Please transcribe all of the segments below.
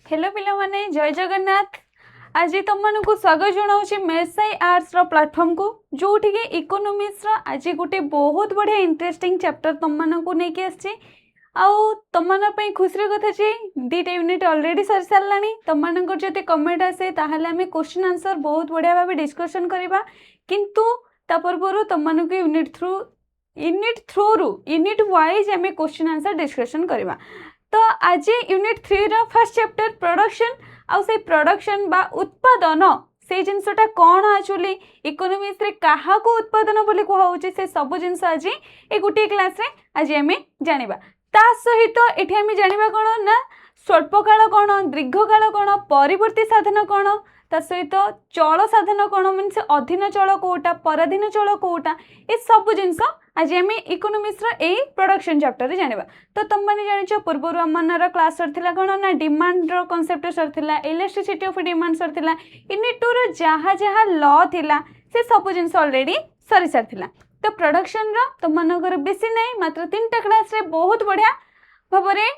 Hello पिलामाने जय जगन्नाथ। आज तुम को स्वागत जनाऊँ मेसाई आर्ट्स प्लाटफर्म को जोटि के इकोनॉमिक्स आज गोटे बहुत बढ़िया इंटरेस्टिंग चैप्टर तुम को लेकिन आसी तुम खुशी कथा जे दीटा यूनिट ऑलरेडी सरी सारा तुम जब कमेंट आसे ताहले आमे क्वेश्चन आंसर बहुत बढ़िया भाव डिस्कशन करवा किंतु ता पूर्व तुम यूनिट वाइज आमे क्वेश्चन आंसर डिस्कशन करवा। तो आज unit 3 row first chapter production आउ से प्रोडक्शन बा उत्पादन से जिनसटा कौन एक्चुअली इकोनॉमिक्स रे काहा को उत्पादन बोली कहउची से सब जिनस आज ए गुटी क्लास रे आज हमें जानिबा। ता सहित एठी हमें जानिबा कोन ना स्वल्पकाल कोन दीर्घकाल कोन परिवर्ती साधन कोन ता सहित चल साधन कोन मीन्स अधीन चल कोटा पराधीन चल कोटा ए सब जिनस आज आम इकोनॉमिक्स रे प्रोडक्शन चैप्टर रे जानिबा। तो तुम माने जानिछो पूर्वरु हमनर क्लास सरथिला कोन ना डिमांड रो कांसेप्ट सरथिला इलास्टिसिटी ऑफ डिमांड सरथिला यूनिट 2 रो जहा लॉ थिला से सब जिनस ऑलरेडी सरी सरथिला। तो प्रोडक्शन रो तुमनकर बेसी नै मात्र 3टा क्लास रे बहुत बढ़िया भाबरे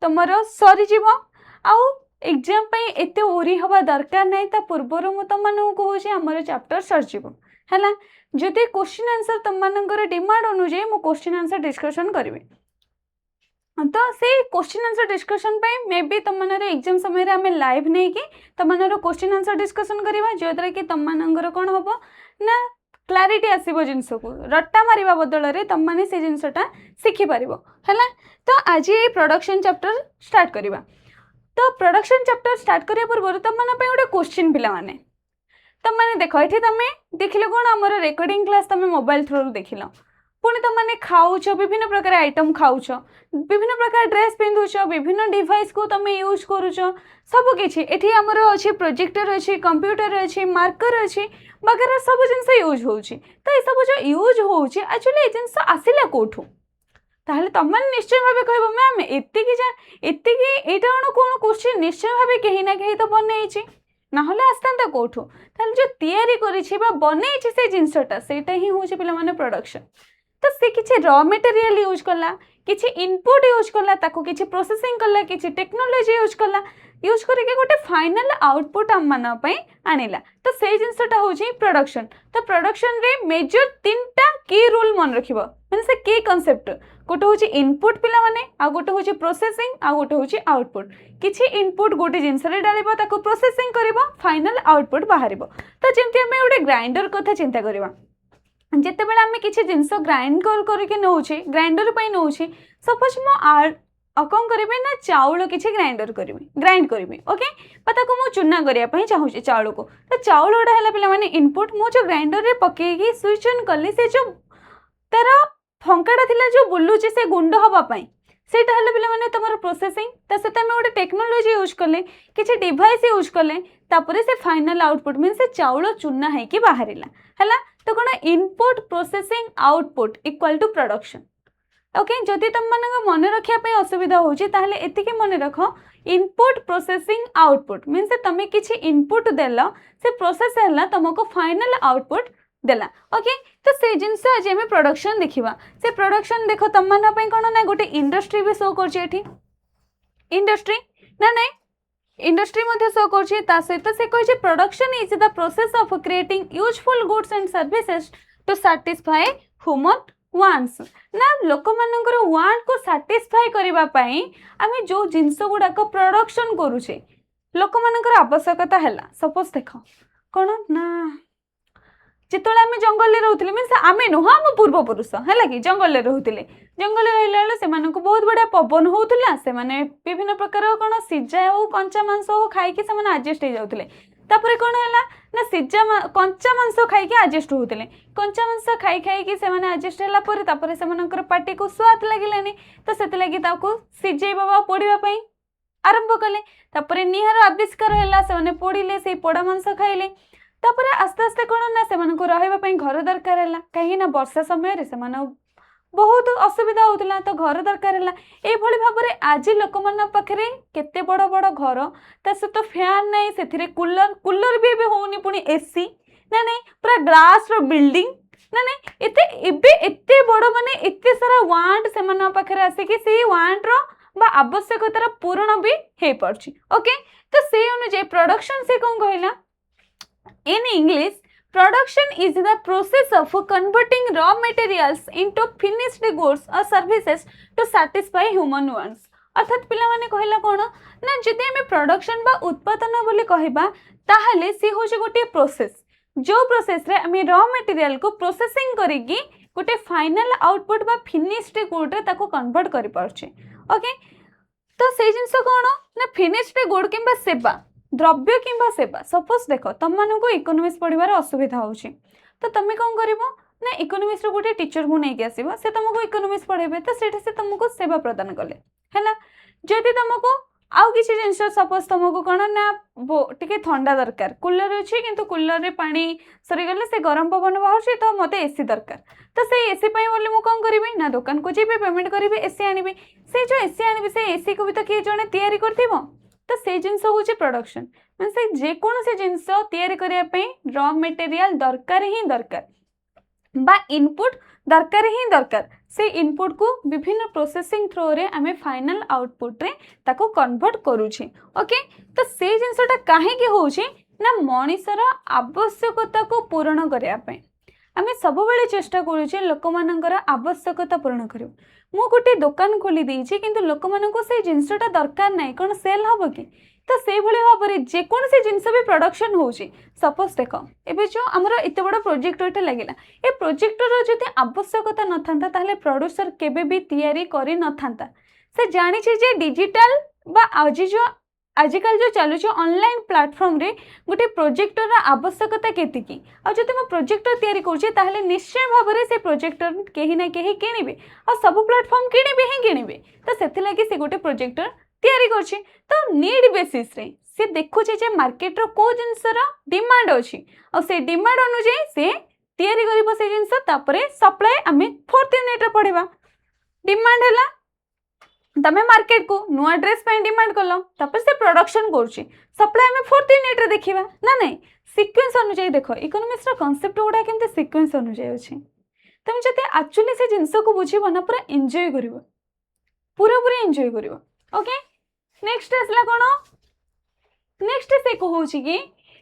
तुमरो सरी जीवो आउ एग्जाम पे एते ओरी हवा दरकार नै ता पूर्वरु मु तुमन को कहूची हमर चैप्टर सर जीवो हैला। जदि क्वेश्चन आंसर तुमनकर डिमांड अनुसार मु क्वेश्चन आंसर डिस्कशन करिवे तो से क्वेश्चन आंसर डिस्कशन पे मे बी तुमनर एग्जाम समय रे हमें लाइव नै कि तुमनर क्वेश्चन आंसर डिस्कशन करिवा जो द्वारा कि तुमनकर कोन होबो ना क्लैरिटी आसीबो जिंस को रट्टा मारिबा बदल रे तुम माने से जिंसटा सिखि परिबो हैला। तो आज ये प्रोडक्शन चैप्टर स्टार्ट करिवा। तो प्रोडक्शन चैप्टर स्टार्ट करिया पूर्व तुम माने पे गोटे क्वेश्चन पिला माने तुम मैंने देख ये तुम देखिल कौन आम रेकर्डिंग क्लास तुम मोबाइल थ्रू देखिल पुणी तुम मैंने खाऊच विभिन्न प्रकार आइटम खाऊच विभिन्न प्रकार ड्रेस पिंधुच विभिन्न डिवाइस को तुम यूज करुच सबकि ये आमर अच्छी प्रोजेक्टर अच्छी कंप्यूटर अच्छी मार्कर अच्छी वगैरह सब जिनस यूज हो तो ये सब जो यूज हो एक्चुअली जिनस आसला कौटू ताहले तुम निश्चय भाव कह मैम एति कौन क्वेश्चन निश्चय भाव कहीं ना कहीं तो बनई ना आसता कौटू जो तैयारी बनई से जिनसटा सेटा ही हूँ पे माने प्रोडक्शन। तो सी किसी रॉ मटेरियल यूज कला किसी इनपुट यूज कला ताको किसी प्रोसेसिंग कला किसी टेक्नोलॉजी यूज करके गोटे फाइनल आउटपुट आम मान आनिला तो से जिनसटा हूँ प्रोडक्शन। तो प्रोडक्शन रे मेजर 3टा की रूल मन रखिबो माने से की कांसेप्ट गोटे हूँ इनपुट पिला माने आ गोटे हूँ प्रोसेसिंग आ गोटे हूँ आउटपुट किसी इनपुट गोटे जिनस डालिबो ताको प्रोसेसिंग करिबो फाइनल आउटपुट बाहरिबो। तो जेमति हमें गोटे ग्राइंडर कथा चिंता करबा जिते बेला हमें किसी जिनस ग्राइंड करके नौचे ग्राइंडर पे नौचे सपोज मो कौन करें ना चाउल किसी ग्राइंडर ग्राइंड करी ओके ताको मु चूना करने चाहूँगी चाउल को तो चाउल गुड़ा है पे मैंने इनपुट मु जो ग्राइंडर रे पकईकी स्विच ऑन कली से जो तार फंकाटा थिला जो बुलूचे से गुंड हवापाई सेटा हले पिला माने तमरो प्रोसेसिंग ता सेता में गोटे टेक्नोलॉजी यूज कले किसी डिवाइस यूज कले तापरे से फाइनल आउटपुट मीन से चाउल चूना है कि बाहरिला हैला। तो कोन input processing output equal to production okay. जदि तुम मन मन रखिया पे असुविधा होची ताहले एतिके मन रखो इनपुट प्रोसेसिंग आउटपुट मीन से तमे किछि इनपुट देला से प्रोसेस हैला तुमको फाइनल आउटपुट देला ओके। तो से जिनस आज हमें प्रोडक्शन देखिबा से प्रोडक्शन देखो तुम मन पे कोन ना गोटे इंडस्ट्री भी शो करछि एठी इंडस्ट्री ना नहीं इंडस्ट्री मध्ये शो करछि ता सहित से कहि production is the process of creating useful goods and services to satisfy human wants ना लोक मानकर वांट को सैटिस्फाई करबा पई आमे जो जिंस गुडा को प्रोडक्शन करूछे लोक मानकर आवश्यकता हैला सपोज देखो कोन ना जितने आम जंगल रोते मीन आम नुह आम पूर्वपुरुष है कि जंगल रोते जंगल रहा से बहुत बढ़िया पवन होता से विभिन्न प्रकार कौन सीजा हो कंचा मांस हो खाई आडजस्ट हो जाते कौन है ना सीजा कंचा मांस खाई आडजस्ट होते कंचा मांस खाई खाई आडजस्ट है से पार्टी को स्वाद लगे तो से सीझेबा पोड़ापी आरंभ कले निहार आविष्कार है पोड़े से पोड़ा मांस खाइले तापर आस्ते आस्ते कौन ना से रही घर दरकार है कहीं वर्षा समय से बहुत असुविधा होता तो घर दरकार है ये भाव में आज लोक मान पाखे केते बड़ बड़ घर ता सहित फैन नहीं से कूलर कूलर भी होनी पुणी एसी ना नहीं पूरा ग्लास रो बिल्डिंग ना नहीं एते बड़ माने एते सारा वांट से पाखे आसिकी से वांट रो बा आवश्यकतार पूरण भी हो पार्छ। ओके, तो से अनुसार प्रोडक्शन से कौन कहला in English production is the process of converting raw materials into finished goods or services to satisfy human wants। अर्थात पिला माने कहला कोन ना जदि हमें प्रोडक्शन बा उत्पादन बोली कहबा ताहले से होजे गोटे प्रोसेस जो प्रोसेस रे हमें रॉ मटेरियल को प्रोसेसिंग करिगी गोटे फाइनल आउटपुट बा फिनिश्ड गुड रे ताको कन्वर्ट करि पारछे। ओके, तो से जिंस कोन ना फिनिश्ड गुड किंबा सेवा द्रव्य किंबा सेवा सपोज देख तुम मानक इकोनोमिक्स पढ़ार असुविधा होची तो तुम कौन कर ना इकोनोमिक्स गोटे टीचर को लेकिन आसो से तुमको इकोनोमिक्स पढ़ेबे तो से तुमको सेवा प्रदान कले है जदि तुमको आउ किसी जिन सपोज तुमको कौन ना टे ठंडा दरकार कूलर अच्छी किंतु कूलर रे पानी सरीगले से गरम पवन बाहर तो मत एसी दरकार तो से एसी बोली मुझे कौन करी ना दुकान को जी पेमेंट करी एसी आनी से जो एसी आनी से एसी को भी तो किए जड़े तैयारी कर तो से जिनस हूँ प्रोडक्शन मैं से जेकोसी जिनस तैयारी करने रॉ मटेरियल दरकार ही दरकार बा इनपुट दरकार ही दरकार से इनपुट को विभिन्न प्रोसेसिंग थ्रो रे आमे फाइनल आउटपुट रे ताको कन्वर्ट करूछे। ओके, तो से जिनसटा काहे के होउछे ना मनीषर आवश्यकता को पूर्ण करया पे आमे सब बेले चेष्टा करूछे लोक मानकर आवश्यकता पूर्ण करियो। मु गोटे दुकान खोली देइछि किंतु लोक मानको से जिनसटा दरकार नै कोन सेल हबो कि तो से भली भाबरे जे कोन से जिनस भी प्रोडक्शन होउछि सपोज देख एबे जो हमर एते बड़ प्रोजेक्ट एटा लागिला ए प्रोजेक्ट रो जति आवश्यकता न थांता ताले प्रोड्यूसर केबे भी तैयारी करि न थांता से जानि छै जे डिजिटल बा आज जो आजिकल जो चलु ऑनलाइन प्लेटफॉर्म रे गोटे प्रोजेक्टर आवश्यकता केतिकी आ जति म प्रोजेक्टर तैयारी करछि ताहले निश्चय भाबरे से प्रोजेक्टर केही ना केही किनिबे आ सब प्लेटफॉर्म किनिबे ही किनिबे तो सेति लागि से गोटे प्रोजेक्टर तैयारी करछि तो नीड बेसिस रे से देखुछि जे मार्केट रो को जिंसर डिमांड अछि आ से डिमांड अनुसार से तैयारी करिबो से जिंस तापरे सप्लाई आमे 4th यूनिट रे पढिबा। डिमांड हैला तमे मार्केट को नुआ ड्रेस पे डिमांड कलो तापर से प्रोडक्शन करछि सप्लाई में 4th यूनिट रे देखिबा ना नहीं सीक्वेंस अनुसार देखो इकोनॉमिक्स रो कांसेप्ट गुडा केमते सीक्वेंस अनुसार अछि तमे जते एक्चुअली से जिंस को बुझिबो ना पूरा एन्जॉय करिवो पूरा एन्जॉय करिवो। ओके, नेक्स्ट असला कोन नेक्स्ट से कहूछि कि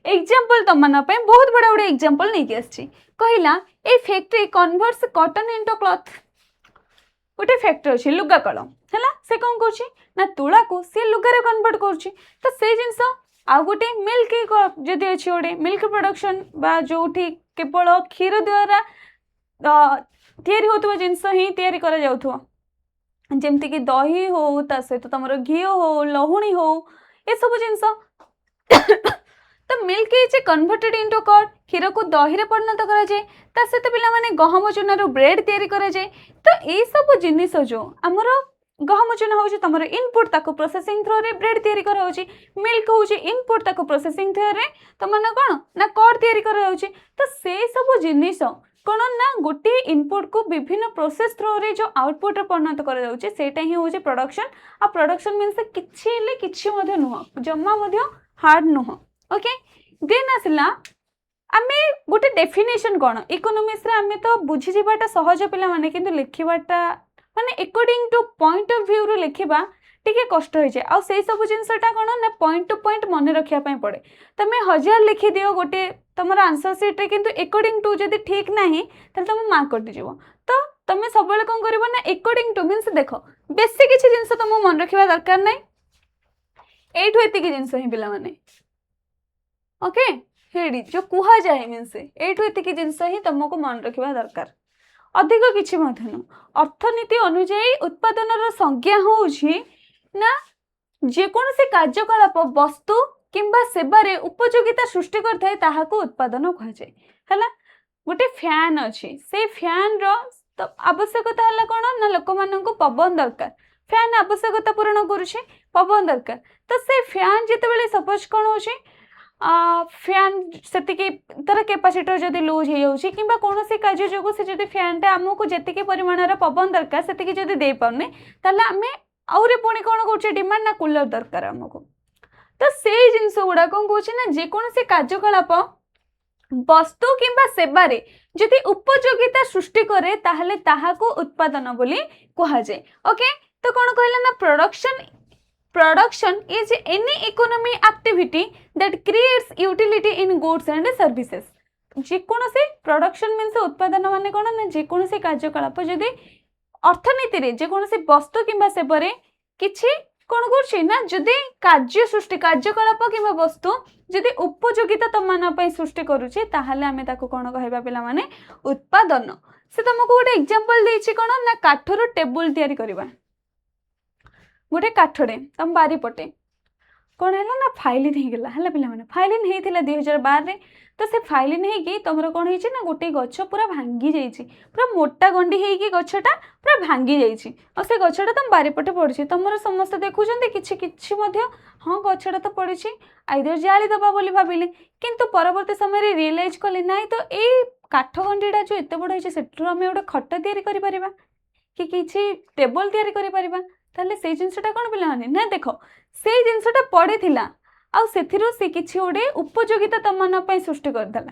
एग्जांपल तमना पे बहुत बड़ा बड़ा एग्जांपल नै के आछि कहिला a factory converts cotton into cloth गोटे फैक्ट्री अछि लुगा कलम हैला से कौन करछि ना तुला को से लुगा रे कन्वर्ट करछि तो से जिंस आ गोटे मिल्क जदि अछि गोटे मिल्क प्रोडक्शन बा जोठी केवल क्षीर द्वारा तैयारी होतबा जिंस ही तैयारी करा जाउथो जेमती कि दही हो ता सहित तुमर घी हो लहुणी हो ये सब जिनस तो milk is converted into curd क्षीर को दही रे परिणत करा जाए ता सहित पिला माने गहम चूना रो ब्रेड तैयारी करा जाए तो ये सब जिनिस जो हमर गहम चूना होची तुमर इनपुट ताको प्रोसेसिंग थ्रो रे ब्रेड तैयारी करा होची मिल्क होची इनपुट ताको प्रोसेसिंग थ्रो रे तमने कोन ना कर्ड तैयारी करा होची तो से सब जिनिस कौन ना गोटे इनपुट को विभिन्न प्रोसेस थ्रो रे जो आउटपुट रे परिणत करा जाउचे सेटा ही होचे प्रोडक्शन आ प्रोडक्शन मींस किछि मध्ये नुह जम्मा मध्ये हार्ड नुह। ओके, देन आसला आमे गोटे डेफिनेशन कोन इकोनॉमिक्स रे आमे तो बुझी जिबाटा सहज पिला माने किंतु लिखिबाटा माने according two point of view रे लिखिबा टिके कष्ट हो जाए आ से सब जिनसटा कोन ना पॉइंट टू पॉइंट मन रखिया पई पड़े तमे 1000 लिखि दियो गोटे तुमर आंसर शीट रे किंतु अकॉर्डिंग टू जदी ठीक नाही त तुम मार्क कटि जीवो तो तमे सब बेले कोन करबो ना अकॉर्डिंग टू मींस देखो बेसी किछि जिंस तुम मन रखिबा दरकार नै एठु एति कि जिंस ही पिला माने। ओके, हेडी जो कुहा जाय मींस एठु एति कि जिंस ही तुमको मन रखिबा दरकार अधिक किछि मथन अर्थनीति अनुसार उत्पादन संज्ञा होउछि ना जे कोनसे कार्यकलाप वस्तु किंबा सेवारे उपयोगिता सृष्टि करथाय ताहाको उत्पादन कहा जाय हला गोटे फैन अछि से फैन रो तो आवश्यकता हला कोन ना लोक माननको पवन दरकार फैन आवश्यकता पूर्ण करूछे पवन दरकार तो से फैन जेते बेले सपोज कोन होछि फैन सेति के तर कैपेसिटर जदी लूज हे जाउछि किंबा कोनोसी कार्य जोगो से जदी फैन ता हमको जेति के परिमाणर पवन दरकार सेति के जदी दे पाउने ताले हमें आउरे पुणी कौन कौचे डिमांड ना कूलर दरकार हमको तो से जिनस गुड़ा कौन कौचे ना जे कौन से कार्यकलाप वस्तु किंबा सेवारे जदि उपयोगिता सृष्टि करे ताहले ताहाको उत्पादन बोली कहा जाए। ओके, तो कौन कहला ना production is any economy activity that creates utility in goods and services. जेकोसी प्रोडक्शन मीन्स उत्पादन माने कौन ना जेकोसी कार्यकलाप जदि अर्थनीति रे जेकोसी वस्तु किंबा सेवारे किछि कौन कर जदि कार्य सृष्टि कार्यकलाप किंबा वस्तु जदि उपयोगिता तुम सृष्टि करुचे ताहले आमे ताको कौन कहबा पिला माने उत्पादन। से तुमको गोटे एग्जांपल देछि कौन ना काठर टेबुल तैयारी करबा। गोटे काठरे तुम बारी पटे कौन है ना फाइलिन हो गला है पिला माने फाइलिन होता 2012 रे। तो से फाइलिन होगी तुम कौन है ना गोटे गछ पूरा भांगी जाइए पूरा मोटा गंडी होगी गछटा पूरा भांगी जाइए और से गछटा तुम बारीपटे पड़ी तुम समस्त देखुं कि हाँ गछटा तो पड़ी आइदर जाली दबा बोली भाविले किंतु परवर्ती समय रियलाइज कले ना तो ये काठ गंडीटा जो एत बड़ होती से गोटे खट या कि किसी टेबल या ताले से जिनसटा कौन पिला ना देख से जिनसटा पड़ी आउ से किसी गोटे उपयोगिता तुम सृष्टि करदेला।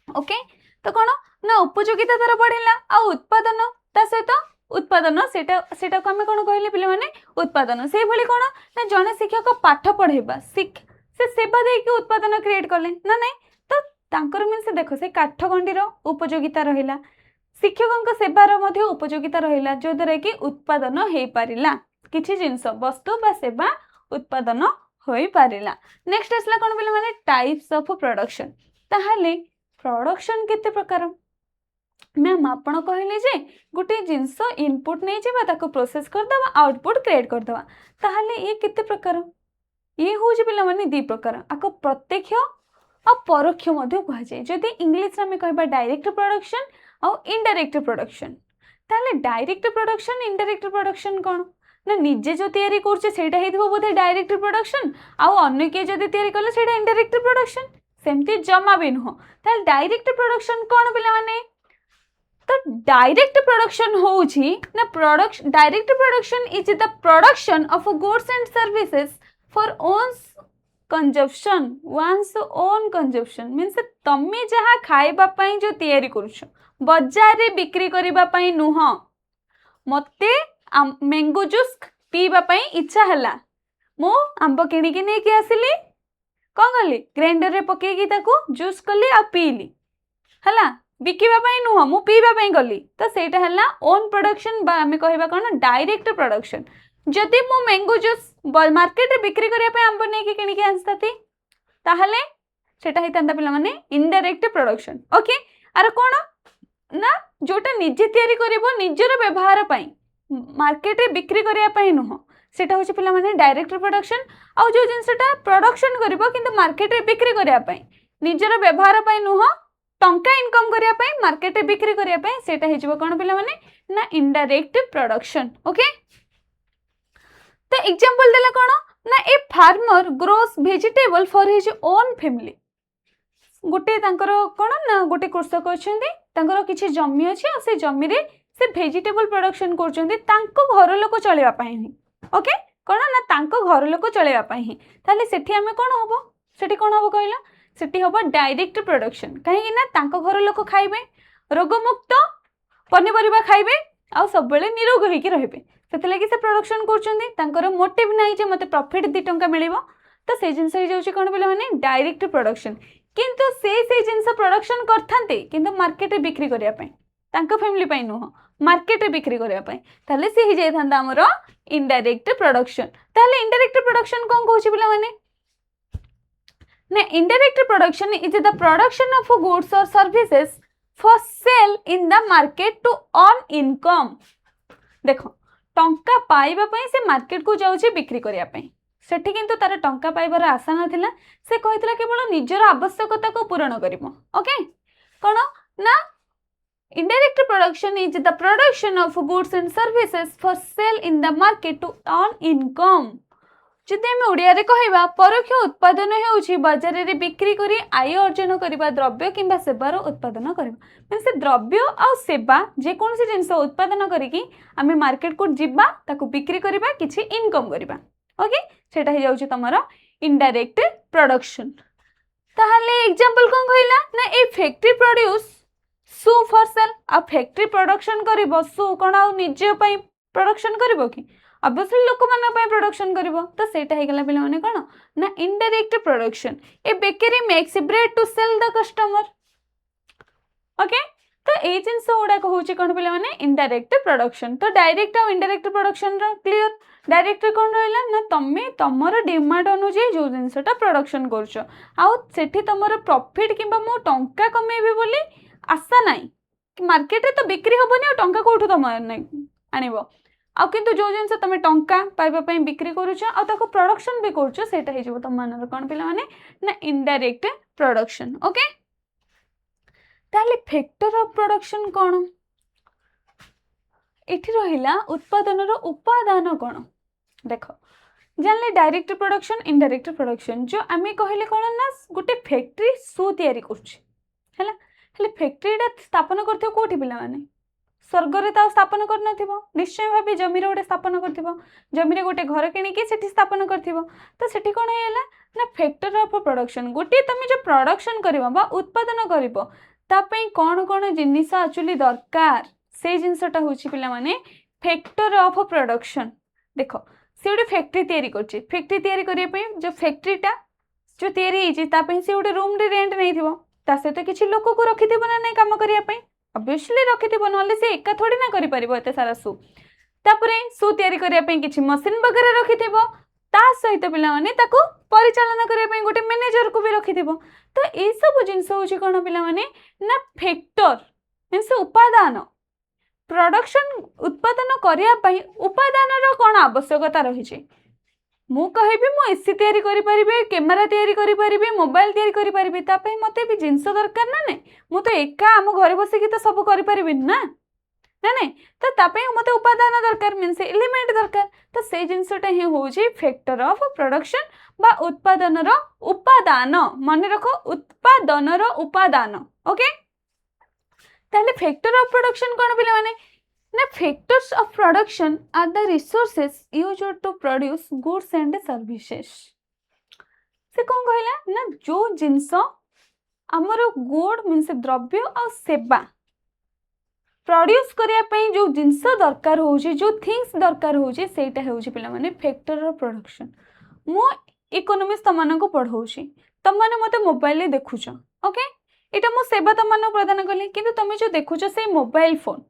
ओके तो कौन ना उपयोगिता तार बढ़ला आ उत्पादन ता सहित उत्पादन सेटा को आम कौन कहले पिले माने उत्पादन से भली कौन ना जड़े शिक्षक पाठ पढ़ेबा से सेवा देकी उत्पादन क्रिएट कले ना नहीं तो तांकर मीन से देख से काठ गंडीर उपयोगिता रहिला शिक्षकों सेवार मध्य उपयोगिता रहिला जो द्वारा कि उत्पादन हो पारिला किछि जिनस वस्तु बा सेवा उत्पादन हो पारिला। नेक्स्ट आसला कौन पिला माने टाइप्स ऑफ प्रोडक्शन। ताहले प्रोडक्शन केते प्रकार मैम आपण कहले जे गोटे जिनस इनपुट नहीं जाबा ताको प्रोसेस कर दवा आउटपुट क्रिएट कर दवा ताहले ये केते प्रकार ये होउछि पिला माने दी प्रकार आको प्रत्यक्ष और परोक्ष मध्य कह जाए। जदि इंग्लिश में कहबा डायरेक्ट प्रोडक्शन और इनडायरेक्ट प्रोडक्शन ताहले डायरेक्ट प्रोडक्शन इनडायरेक्ट प्रोडक्शन कौन ना निजे जो तैयारी करछे सेटा हेदिबो बोधे डायरेक्ट प्रोडक्शन आउ अन्य के जदि तैयारी कले सेटा इनडायरेक्ट प्रोडक्शन सेमती जमा भी नुह। ताहले डायरेक्ट प्रोडक्शन कौन पिला माने तो डायरेक्ट प्रोडक्शन होउछि ना production direct production is the production of goods and services for owns consumption once own consumption means तमे जहाँ खाइबा पई जो तैयारी करूछ बाजार रे बिक्री करिबा पई नुह। मते मैंगो जूस पीबा पई इच्छा हला मो आंब किणिकी नहीं कि आसिली कौन कली ग्राइंडर रे पकेगी ताको जूस कली आ पीली हला बिकिबा पई नुह मु पीबा पई गली तो सेटा हला ओन प्रोडक्शन बा हमें कहबा कोन डायरेक्ट प्रोडक्शन। जदि मु मैंगो जूस मार्केट रे बिक्री करिया पई आंब नहीं कि किणिकी आनस्ताती ताहले सेटा हितांता पिला माने इनडायरेक्ट प्रोडक्शन। ओके आर कोन ना जोटा निजे तैयारी करिवो निजर व्यवहार पई मार्केट रे बिक्री करिया पई नुह सेटा होछि पिला माने डायरेक्ट प्रोडक्शन आउ जो जिनसटा प्रोडक्शन करिवो किंतु मार्केट रे बिक्री करिया पई निजर व्यवहार पई नुह टंका इनकम करिया पई मार्केट रे बिक्री करिया पई सेटा हेजिवो कोन पिला माने ना इनडायरेक्ट प्रोडक्शन। ओके तो एग्जांपल देला कोन ना a farmer grows vegetable for his own family गोटे तांकर कोन ना गोटे कृषक अछंती तांकर किछि जमी अछि आ से जमी रे से वेजिटेबल प्रोडक्शन करछंती तांको घर लोक चलेबा पई ही। ओके कोन ना तांको घर लोक चलेबा पई ही ताले सेठी हमें कोन होबो सेठी कोन होबो कहला सेठी होबो डायरेक्ट प्रोडक्शन कहीं ना तांको घर लोक खाइबे रोगमुक्त पनिपरिबा खाइबे आ सब बेले निरोग होइकी रहबे सेते लागि से प्रोडक्शन करछंती तांकर मोटिव नाही जे मते प्रॉफिट 2 टंका मिलिबो तो से जिंस हो जाउची कोन पिला माने डायरेक्ट प्रोडक्शन किंतु से जिंस प्रोडक्शन करथांते किंतु मार्केट रे बिक्री करिया पई तांको फैमिली पई नुह मार्केट रे बिक्री करिया पई ताले से ही जाय थांदा हमरो इनडायरेक्ट प्रोडक्शन। ताले इनडायरेक्ट प्रोडक्शन कोन कहूची पिला माने ना indirect production is the production of goods और services for sale in the market to earn income. देखो टंका पाइबा पई से मार्केट को जाउची बिक्री करिया पई सेठी किंतु तार टंका पाइबार आशा नथिला से कहितला केवल निजर आवश्यकता को पूर्ण करिवो। ओके कोन ना indirect production is the production of goods and services for sale in the market to earn income। जदि आम ओडिया रे कहबा परोक्ष उत्पादन हेउछि बाजार रे बिक्री करी आय अर्जन करबा द्रव्य किंबा सेवार उत्पादन करबा मीन से द्रव्य आ सेवा जे कोनसी जिंस उत्पादन करिकी आमे मार्केट को जिबा ताको बिक्री करबा किछि इनकम करबा। ओके सेटा हे जाउछि तमरो इनडायरेक्ट प्रोडक्शन। ताहले एग्जांपल कोन कहला ना ए फैक्ट्री प्रोड्यूस सु फॉर सेल आ फैक्ट्री प्रोडक्शन करिवो सु कोन आ निजे पई प्रोडक्शन करिवो कि ऑब्वियसली लोक मान पे प्रोडक्शन करिवो तो सेटा हे गला पिला माने कोन ना indirect production a bakery makes bread to sell the customer okay तो ए जिनस गुड़ा कहूँ कौन पे इनडायरेक्ट प्रोडक्शन तो डायरेक्ट और इनडायरेक्ट प्रोडक्शन क्लियर डायरेक्ट कौन रहा ना तुम्हें तुमर डिमांड अनुଯାयी जो जिनसटा प्रोडक्शन कर तुम प्रॉफिट कि टंका कमेबी बोली आशा ना मार्केट तो बिक्री हेनी और टंका कौटू तुम आणव आ किंतु जो जिनस तुम टंका पाइबा बिक्री करूँ प्रोडक्शन भी करूँ तुम मान कौन पे ना इनडायरेक्ट प्रोडक्शन ओके ताले फैक्टर ऑफ प्रोडक्शन कौन इठी रहिला उत्पादन रो उपादान कौन देख जानले डायरेक्ट प्रोडक्शन इनडायरेक्ट प्रोडक्शन जो आमे कहले कौन ना गोटे फैक्ट्री सु तैयारी करछि हैला हेले फैक्ट्रीटा स्थापन करथियो कोठी पिला माने स्वर्ग रे ता स्थापन कर नथिबो निश्चय भाबे जमी रे गोटे स्थापन करथिबो जमी रे गोटे घर किनी के सेठी स्थापन करथिबो तो सेठी कोन हैला ना फैक्टर ऑफ प्रोडक्शन गोटे तमे जो प्रोडक्शन करबो बा उत्पादन करबो तापई कौन कौन जिनिस एक्चुअली दरकार से जिनसटा होची पिला माने फैक्टर ऑफ प्रोडक्शन देखो से गोटे फैक्ट्री तैयारी करछि फैक्ट्री तैयारी करिया पई जो फैक्ट्रीटा जो तैयारी ହେଇଛି ता पई से गोटे रूम रे रेंट नै थिबो ता सहित किछि लोक को रखिथिबो ना नै काम करिया पई ऑब्वियसली रखिथिबो नले से एका थोड़ी ना करि परिबो एते सारा सु तापरे सु तैयारी करिया पई किछि मशीन वगैरह रखिथिबो ता सहित पिला माने ताको परिचालन करिया पई गोटे मैनेजर को भी रखिथिबो तो ए सब जिंस होची कोन पिला माने ना फैक्टर मींस उपादान प्रोडक्शन उत्पादन करिया पई उपादान रो कोन आवश्यकता रही छै मु कहबी मु एसी तैयारी करि परिबे कैमरा तैयारी करि परिबे मोबाइल तैयारी करि परिबे ता पई मते भी जिंस दरकार ना नै मु तो एका हम घरे बसे की तो सब करि परिबे ना ना नै तो ता पई मते उपादान दरकार मींस एलिमेंट दरकार तो से जिंसटा ही होची फैक्टर ऑफ प्रोडक्शन बा उत्पादन रो उपादान मन रखो उत्पादन रो उपादान ओके ताले फैक्टर ऑफ प्रोडक्शन कौन पिले माने ना factors of production are the resources used to produce goods and services से कौन कहला ना जो जिंस हमर गुड मींस द्रव्य और सेवा प्रोड्यूस करिया पई जो जिंस दरकार होची जो थिंग्स दरकार होची सेटा होची पिला माने फैक्टर ऑफ प्रोडक्शन मु इकोनॉमिक्स तमन को पढौची तमने मते मोबाइल ले देखुछ ओके एटा मो सेवा तमन प्रदान कली किंतु तमे जो देखुछ से मोबाइल फोन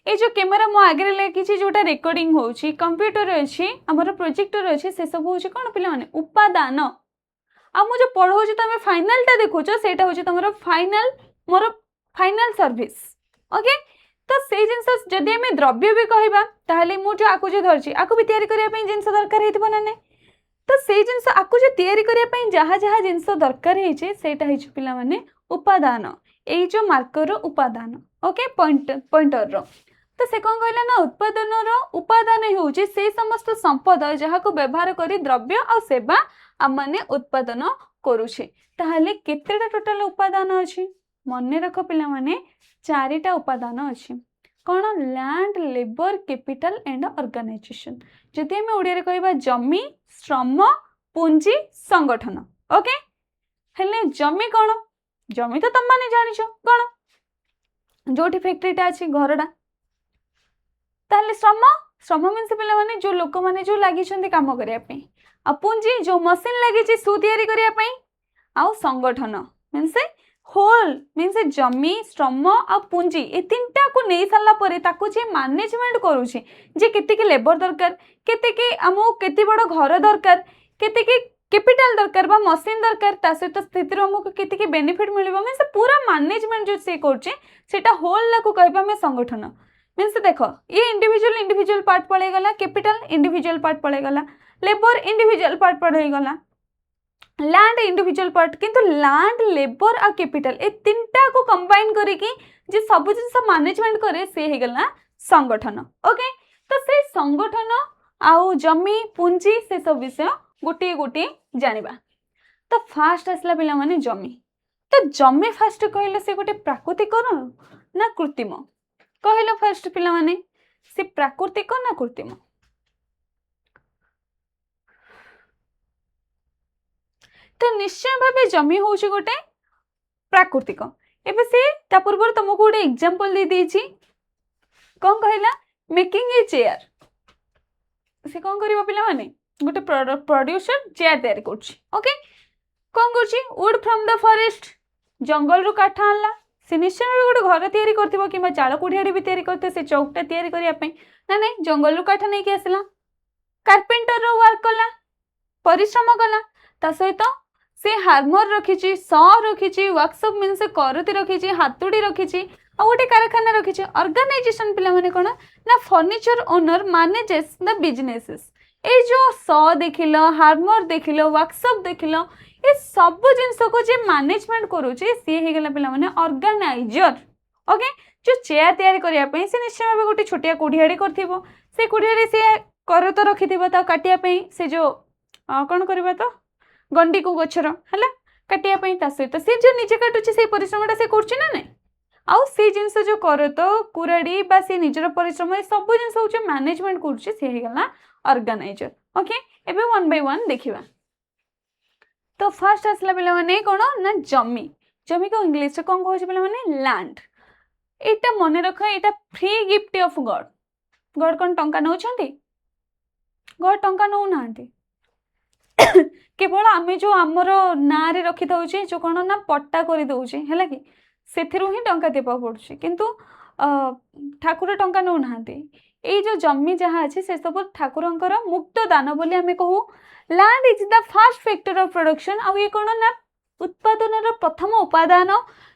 ए जो कैमरा मो आगे लेकिछि जोटा रेकॉर्डिंग होची कंप्यूटर अछि हमर प्रोजेक्टर अछि से सब होची कोन पिला माने उपादान आ मु जो पढौची तमे फाइनल ता देखुछ सेटा होची तमरो फाइनल मोर फाइनल सर्विस ओके तो से जिंस जदि हमें द्रव्य भी कहबा ताहले मु जो आकु जो धरची आकु भी तैयारी करिया पई जिंस दरकार हेतिबो ना नै तो से जिंस आकु जो तैयारी करिया पई जहा जहा जिंस दरकार हेछि सेटा हेछि पिला माने उपादान ए जो मार्कर उपादान ओके पॉइंटर रो तो से कौन कहला ना उत्पादन रो उपादान होउची से समस्त संपद जहा को व्यवहार करी द्रव्य और सेवा आ माने उत्पादन करूछे ताहले केतेटा टोटल उपादान अछि मने रखो पिला माने चारिटा उपादान अछि कौन land labour capital and organisation जदि हम ओडिया रे कहबा जमी श्रम पूंजी संगठन ओके हेले जमी कौन जमी तो तुम माने जानिछो कौन जोठी फैक्ट्रीटा अछि घरडा ताले श्रम श्रम मीन्स पिला माने जो लोक माने जो लागि छथि काम करिया पई आ पूंजी जो मशीन लागि छि सु तैयारी करिया पई आ संगठन मीन्स होल मीन्स जमी श्रम आ पूंजी ए तीनटा को नै साला परे ताको जे मैनेजमेंट करूछि जे केते के लेबर दरकार केते के हमो केते बड़ घर दरकार केते के कैपिटल दरकार बा मशीन दरकार ता सहित स्थिति हमको केते के बेनिफिट मिलबो मीन्स पूरा मैनेजमेंट जो से करछे सेटा होल ला को कहबा में संगठन मीन्स देखो ये इंडिविजुअल पार्ट पड़े गला कैपिटल इंडिविजुअल पार्ट पड़े गला लेबर इंडिविजुअल पार्ट पड़े गला लैंड इंडिविजुअल पार्ट किंतु लैंड लेबर आ कैपिटल ए तीनटा को कंबाइन करी कि जे सब जिंस मैनेजमेंट करे से हे गला संगठन ओके तो से संगठन आउ जमी पूंजी से सब विषय गोटे गोटे जानिबा तो फास्ट आसला पिला माने जमी तो जमी फास्ट कहले से गोटे प्राकृतिक ना कृत्रिम कहले फास्ट पिला माने से प्राकृतिक ना कृत्रिम तो निश्चय भावे जमी होउची गोटे प्राकृतिक एबे से ता पूर्व तुमको गोटे एग्जांपल दे देछि कोन कहला मेकिंग ए चेयर से कौन करिवो पिला माने गोटे प्रोड्यूसर चेयर तैयारी करछि ओके कौन करछि वुड फ्रॉम द फॉरेस्ट जंगल रु काठ आनला से निश्चय गोटे घर तैयारी करथिबो किबा चाळ कुढियाडी भी तैयारी करथे से चौकटा तैयारी करिया पई ना नहीं जंगल रु काठ नै के आसला कार्पेंटर रो वर्क कला परिश्रम कला ता सहित से हार्मर रखिछि सॉ रखिछि वर्कशॉप मीन से करती रखिछि हातुडी रखिछि आ गोटे कारखाना रखिछि ऑर्गेनाइजेशन पिला माने कोन ना furniture owner manages the businesses ए जो सॉ देखिलो हार्मर देखिलो वर्कशॉप देखिलो ये सब जिनस को जे मैनेजमेंट करूछि से हे गेला पिला माने ऑर्गेनाइजर ओके जो चेयर तैयारी करिया पे से निश्चय भाबे गोटे छोटिया कुढियाडी करथिबो से कुढियाडी से कर तो रखिथिबो ता काटिया पे से जो कौन करबा तो गंडी को गछर हला काटिया पे ता सहित से जो निजे काटुछि से परिश्रमटा से करछि ना नै आउ से जिनस जो कर तो कुराडी बा से निजर परिश्रम ए सब जिनस जो मैनेजमेंट करछि से हे गेला ऑर्गेनाइजर ओके एबे वन बाय वन देखिबा तो फर्स्ट आसला पिला माने कोन ना जमी जमी को इंग्लिश रे कोन कहै छै पिला माने लैंड एटा मने रख एटा free gift of god god कोन टंका नौ छंती गॉड टंका नौ नांती केवल आमे जो आमर ना रे रखी दउचे जो कोन ना पट्टा करि दउचे हैला कि सेथिरु ही टंका देबा पड़ुचे किंतु ठाकुर टंका नौ नांती ए जो जमी जहाँ अच्छे से सब ठाकुरंकर मुक्त दान बोली आमे कहू land is the first factor of production आ ये कोन ना उत्पादन रो प्रथम उपादान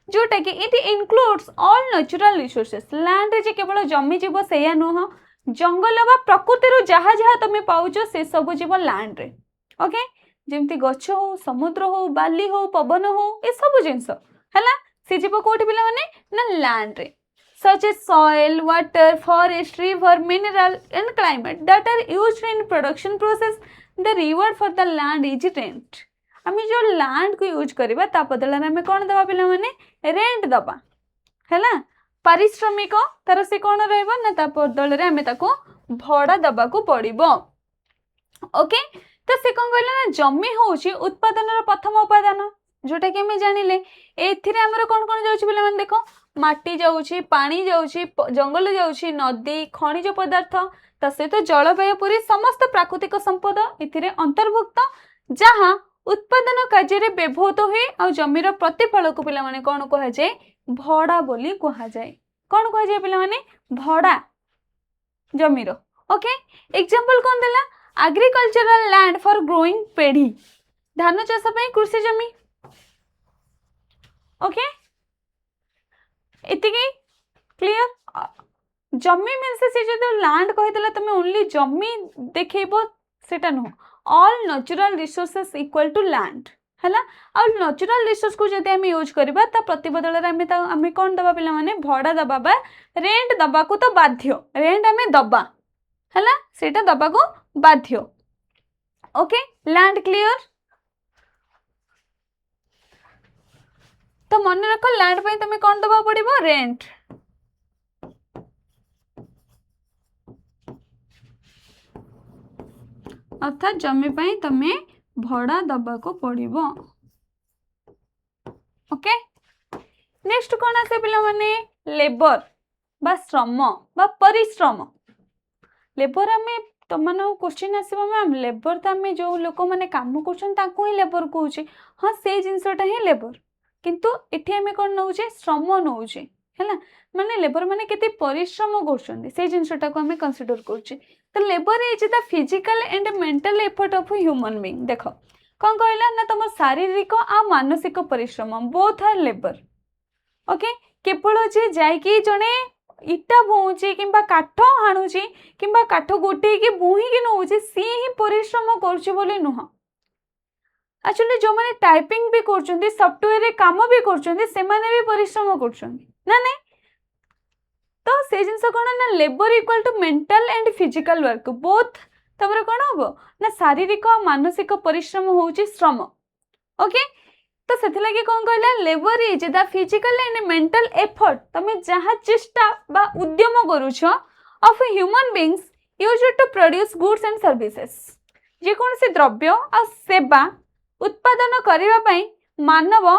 जोटा कि it includes all natural resources land रे जे केवल जमी जीव सेया नुह जंगल बा प्रकृति रो जहाँ जहाँ तमे पाउचो से सब जीव लैंड रे ओके जेमती गछ हो समुद्र हो बाली हो पवन हो ए सब जिंस हैला से जीव कोठी पिला माने ना लैंड रे such as soil, water, forest, river, mineral and climate that are used in production process. The reward for the land is rent. आमी जो land को यूज करिबा ता बदला में कोन दबा पिला माने रेंट दबा हैला पारिश्रमिक तार से कोन रहबो ना ता बदल रे आमे ताको भड़ा दबा को पड़िबो ओके तो से कोन कहला ना जमी होउची उत्पादन रो प्रथम उपादान जोटा कि हमें जानिले एथिरे हमर कोन कोन जाउची पिला माने देखो माटी जाउची पानी जाउची जंगल जाउची नदी खनिज पदार्थ ता सहित जलवायु पूरी समस्त प्राकृतिक संपद एथिरे अंतर्भुक्त जहाँ उत्पादन कार्य व्यवहृत हुए आ जमीर प्रतिफल को पिला माने कोन कहा जाए भड़ा बोली कहा जाए कोन कहा जाए पिला माने भड़ा जमीर ओके एग्जांपल कोन देला agricultural land for growing paddy धान चाष पे कृषि जमी ओके इतिकी क्लियर जमी मीन्स से जो लैंड कहितला तमे ओनली जमी देखैबो सेटा no all natural resources equal to land हैला आ नेचुरल रिसोर्स को जदि हम यूज करबा त प्रतिबदल रे हम कोन दबा पिला माने भड़ा दबा बा रेंट दबा को तो बाध्य रेंट हमें दबा हैला सेटा दबा को बाध्य ओके लैंड क्लियर तो मन रख लैंड पे तुम्हें कौन दबा पड़िबो रेंट अर्थात जमी पे तुम्हें भड़ा दबा को पड़िबो ओके नेक्स्ट कौन आसे पिला माने लेबर बा श्रम बा परिश्रम लेबर हमें तुम क्वेश्चन आसो मैम लेबर तो आम जो लोक मैंने काम कर लेबर कहूँ हाँ से जिनसटा ही लेबर किंतु एठी हमें कौन नौचे श्रम नौचे है माने लेबर माने केते परिश्रम कर से जिनसटा को हमें कंसीडर करुचे तो labour is the physical and mental effort of human being देखो कौन कहला ना तुम शारीरिक आ मानसिक परिश्रम बोथ आर लेबर ओके केवल जे जाइकी जने इटा बोउची किंबा काठ हाणुची किंबा काठ गोटे की बोही की नौची सी ही परिश्रम करछि बोली नुह एक्चुअली जो मैंने टाइपिंग भी कर सॉफ्टवेयर काम भी कर भी परिश्रम कर ना नहीं तो से जिनस कौन ना labour equal to mental and physical work both तमरे कौन हम ना शारीरिक और मानसिक परिश्रम होउची श्रम ओके तो से लगे कौन कहला labour is the physical and mental effort तमे जहाँ चेष्टा बा उद्यम करूछ of human beings used to produce goods and services जे कौन से द्रव्य और सेवा उत्पादन करने पाई मानव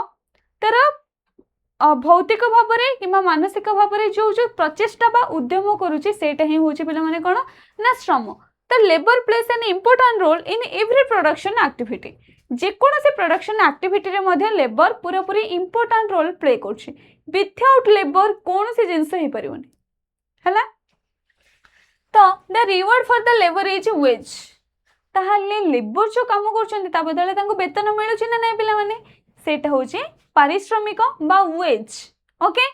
तर भौतिक भाव में कि मानसिक भाव में जो जो प्रचेषा बा उद्यम करुच्चे सेटा ही हूँ पे कौन ना श्रम the labour plays an important role in every production activity जेकोसी प्रोडक्शन एक्टिविटी रे मध्य लेबर पूरा पूरी इम्पोर्टाट रोल प्ले कर विथआउट लेबर कौन सी जिनस हो पारनि है तो the reward for the labour is wage ताहले लेबर जो काम कर बदले वेतन मिलूँ ना नहीं पिला माने सेटा होची पारिश्रमिक बा वेज ओके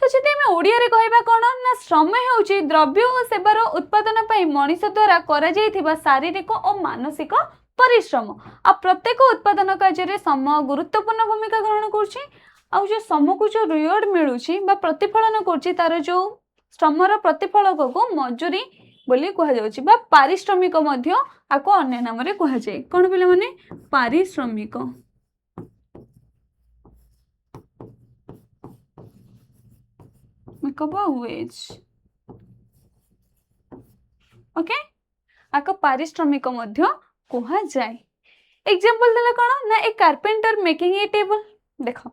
तो जदि आम ओडिया रे कहबा कोन ना श्रम हेउची द्रव्य और सेवार उत्पादन पई मनुष्य द्वारा करा जाइथिबा शारीरिक और मानसिक परिश्रम आ प्रत्येक उत्पादन कार्य समय गुरुत्वपूर्ण भूमिका ग्रहण करछि आ जो श्रम को जो रिवार्ड मिलूची बा प्रतिफलन करछि तार जो श्रमर प्रतिफलक को मजूरी बोली कह जाउछि बा पारिश्रमिक मध्य आको अन्य नाम रे कह जाय कोन पिले माने पारिश्रमिक वेज ओके आको पारिश्रमिक मध्य कह जाए एग्जांपल देला कोन ना ए कारपेंटर मेकिंग ए टेबल देखो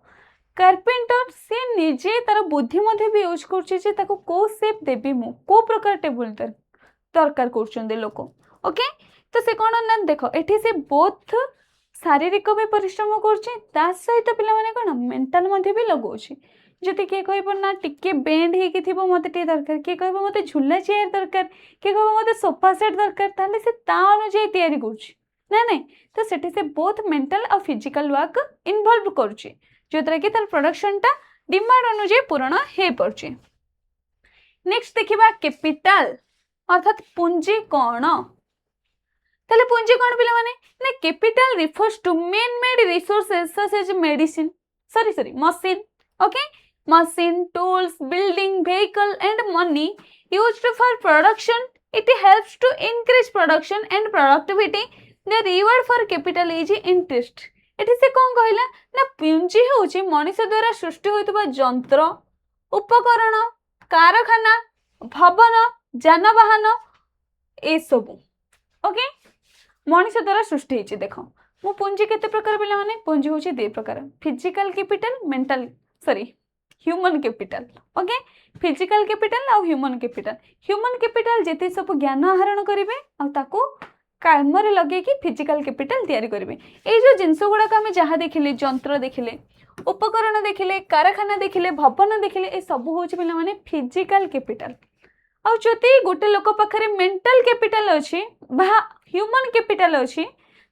कारपेंटर से निजे तार बुद्धि मध्य भी यूज करछि जे ताको को शेप देबी मु को प्रकार टेबल दरकार करछन लोक ओके तो से कोन ना देखो एठी से बोथ शारीरिक भी परिश्रम करछि ता सहित पिला माने कोन मेंटल मध्य भी लगौछि जति किए कहब ना टिके बेंड हेकि थिबो मते टे दरकार किए कहब मते झुला चेयर दरकार किए कहब मते सोफा सेट दरकार ताले से ता अनुଯାयी तैयारी करछि ना नहीं तो सेठी से बोथ मेंटल और फिजिकल वर्क इन्वॉल्व करछि जोद्रा कि तार प्रोडक्शन टा डिमांड अनुଯାयी पूर्ण हे परछि नेक्स्ट देखिबा कैपिटल अर्थात पूंजी कोन ताले पूंजी कोन पिला माने ना capital refers to man made resources such as medicine sorry machine okay machine tools building vehicle and money used for production it helps to increase production and productivity the reward for capital is interest एठी से कोन कहला ना पूंजी होची मनुष्य द्वारा सृष्टि होइतबा यंत्र उपकरण कारखाना भवन जानवाहन ए सब ओके मनुष्य द्वारा सृष्टि होची देखो मु पूंजी केते प्रकार पिला माने पूंजी होची दे प्रकार physical capital mental sorry human capital okay physical capital और ह्यूमन कैपिटल जेते सब ज्ञान आहरण करिवे आ ताको काम रे लगे कि फिजिकल कैपिटल तैयारी करिवे ए जो जिंस गुडा का हम जहा देखिले यंत्र देखिले उपकरण देखिले कारखाना देखिले भवन देखिले ए सब होची पिला माने फिजिकल कैपिटल आ जति गोटे लोक पाखरे मेंटल कैपिटल अछि बा ह्यूमन कैपिटल अछि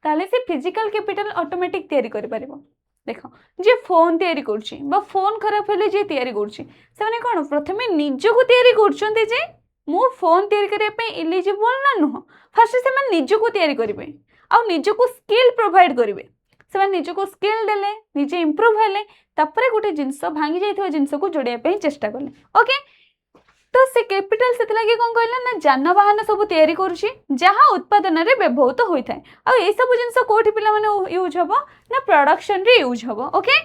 ताले से फिजिकल कैपिटल ऑटोमेटिक तैयारी करि परिबो देखो जे फोन तैयारी करछि बा फोन खराब हेले जे तैयारी करछि से माने कोन प्रथमे निजो को तैयारी करछन्ते जे मो फोन तैयारी करे पे एलिजिबल ना नुह फर्स्ट से माने निजो को तैयारी करिवे आ निजो को स्किल प्रोवाइड करिवे से माने निजो को स्किल देले निजे इंप्रूव हेले तपरे गोटे जिंस भांगी जाइथो जिंस को जोड़िया पे चेष्टा करले ओके तो से कैपिटल से लगे कोन कहला ना जानवाहन सब तैयारी करछि जहा उत्पादन रे व्यवहृत होई थाए आ ए सब जिंस कोठी पिला माने यूज हबो ना प्रोडक्शन रे यूज हबो ओके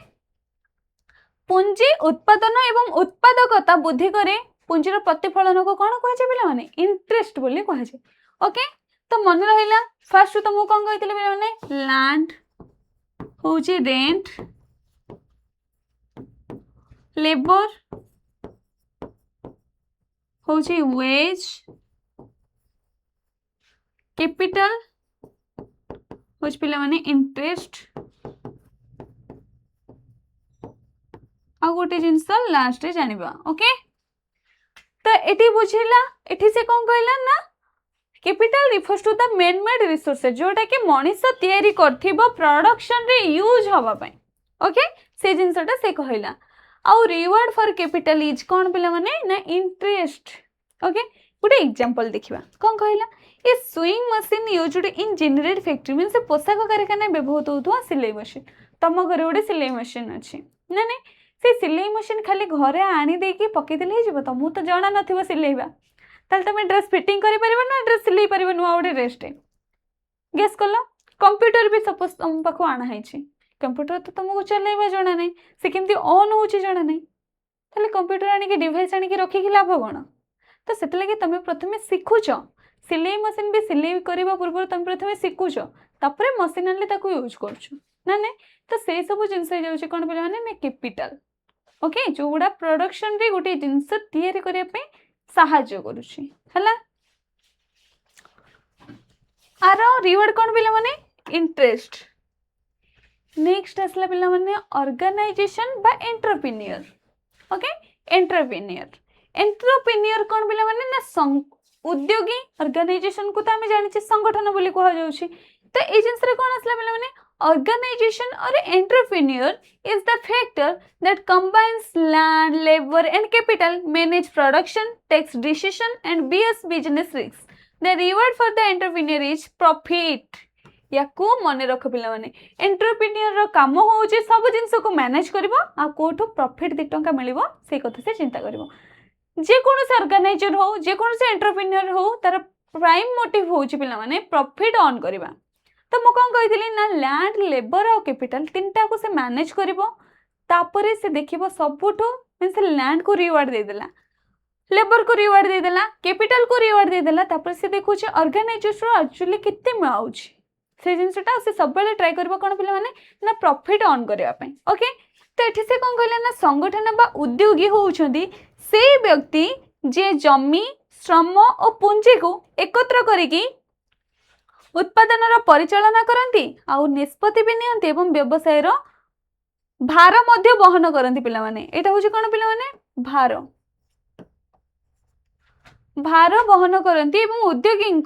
पूंजी उत्पादन एवं उत्पादकता बुद्धि करे पूंजीर प्रतिफलन को कोन कहै छै पिला माने इंटरेस्ट बोली कहै छै ओके तो मन रहिला फर्स्ट तो मु कोन कहितले पिला माने लैंड होची रेंट लेबर होची वेज कैपिटल होची पिला माने इंटरेस्ट आ गोटे जिंस लास्ट रे जानिबा ओके तो एटी बुझिला एटी से कोन कहला ना capital refers to the man made resources जोटा कि मनुष्य तैयारी करथिबो प्रोडक्शन रे यूज हवा पय ओके से जिंसटा से कहला आउ रिवार्ड फॉर कैपिटल इज कोन पिला माने ना इंटरेस्ट ओके गोटे एग्जांपल देखिबा कोन कहला a sewing machine used in जेनरेट फैक्ट्री मींस पोशाक कारखाना व्यवहृत होतवा सिलाई मशीन तम घरे गोटे सिलाई मशीन अछि ना नै से सिलाई मशीन खाली घरे आनी देकी पके देले हिजबो तमु तो जाना नथिबो सिलाइबा ताल तमे ड्रेस फिटिंग करि परिबो ना ड्रेस सिलाई परिबो नुआ गोटे रेस्ट गेस कलो कंप्यूटर भी सपोज तम पाखो आना है छी कंप्यूटर तो तुमको चलेबा जाना नहीं से केमती ऑन होची जाना नहीं ताले कंप्यूटर आनी के डिवाइस आनी के रखी कि लाभ कोन तो सेते लगे तमे प्रथमे सिखुछ सिलाई मशीन भी सिलाई करबा पूर्व तमे प्रथमे सिखुछ तापरे मशीन आनले ताको यूज करछ ना नहीं तो से सब जिंस हो जाउछ कोन बोले माने कैपिटल ओके जो गुडा प्रोडक्शन रे गोटे जिंस तैयारी करिया पे सहाय्य करूछि हला आर रिवार्ड कौन पिला माने इंटरेस्ट। नेक्स्ट आसला पिला माने ऑर्गेनाइजेशन बा एंटरप्रेन्योर। ओके एंटरप्रेन्योर एंटरप्रेन्योर कौन पिला माने ना उद्योगी ऑर्गेनाइजेशन को तो आम जानी संगठन बोली कह जाउछि। तो ए जिंस रे कौन आसला पिला माने organization or entrepreneur is the factor that combines land, labor and capital, manage production, takes decision and bears business risks. The reward for the entrepreneur is profit. या को मने रख पिला माने एंटरप्रेन्योर रो काम होउचे सब जिंस को मैनेज करबो आ कोठो प्रॉफिट 2 टंका मिलिबो से कथा से चिंता करबो। जे कोनो से ऑर्गेनाइजर हो जे कोनो से एंटरप्रेन्योर हो तार प्राइम मोटिव होउचे पिला माने प्रॉफिट अर्न करबा। तो मु कौन कही ना लैंड लेबर और कैपिटल तीनटा को से मैनेज करिवो तापरे से देखिबो सबुठो मींस लैंड को रिवार्ड दे देला लेबर को रिवार्ड दे देला कैपिटल को रिवार्ड दे देला तापरे से देखु जे ऑर्गेनाइजेशन एक्चुअली कितने माउची से जिंसटा से सब बेले ट्राई करबो कोन पिला माने ना प्रॉफिट अर्न करबा पई। ओके तो एठी से कोन कहले ना संगठन बा उद्योगी होउछंदी से व्यक्ति जे जमी श्रम और पूंजी को एकत्र करिकी उत्पादन परिचालना करती आउ निष्पत्ति भी नियंती एवं व्यवसाय भार मध्य बहन करती पिला माने एटा होची कोन पिला माने भार बहन करती एवं उद्योगी